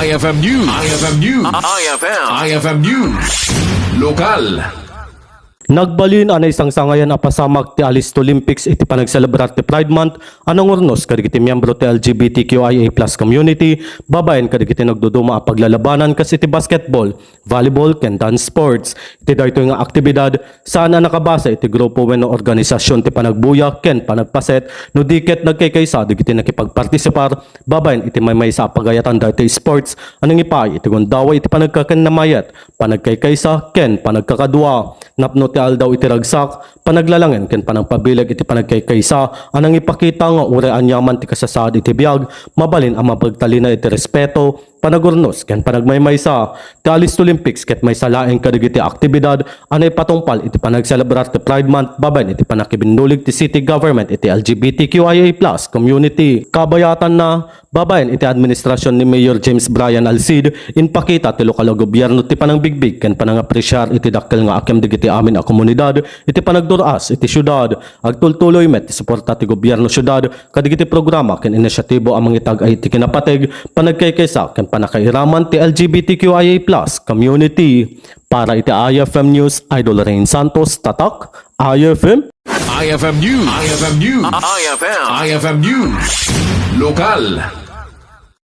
IFM News. IFM News. IFM News. Lokal. Nagbalin anay isang sangayan a pasamak ti Alistolympics iti panagselebrar ti Pride Month anong urnos kadagiti miyembro ti Lgbtqia+ community babaen kadagiti nagduduma a paglalabanan kas iti basketball, volleyball ken dance sports. Iti daytoy nga aktibidad saan nakabasa iti grupo wenno organisasyon ti panagbuya ken panagpaset no diket nagkaykaysa digiti nakipagpartisipar babaen iti maysa pagayatan daytoy sports anong ipay iti gundaway iti Panagkikinnammayet, Panagkaykaysa ken Panagkakadwa. Napno ti aldaw iti ragsak, panaglalangen ken Panagpabileg iti Panagkaykaysa anang ipakita nga ure anyaman ti kasasad iti biag, mabalin ang mapagtalina iti respeto, panagurnos ken panagmaymaysa. Ti Alistolympics ket may salaeng kadagiti aktibidad anay patungpal iti panagselebrar ti Pride Month babaen iti panakibinnulig ti city government iti Lgbtqia+ community. Kabayatan na babaen iti administrasyon ni Mayor James Brian Alcid inpakita ti lokal a gobyerno ti panangbigbig ken panangapresyar iti dakkel nga akem digiti amin a komunidad iti panagduras iti syudad. Agtultuloy met ti suporta ti gobyerno syudad kadagiti programa ken inisyatibo amang itag-ay ti kinapateg panagkaykaysa ken panakairaman ti Lgbtqia+ community. Para iti IFM News, Idol Rain Santos, Tatak, IFM. IFM News. IFM News. IFM News. Lokal.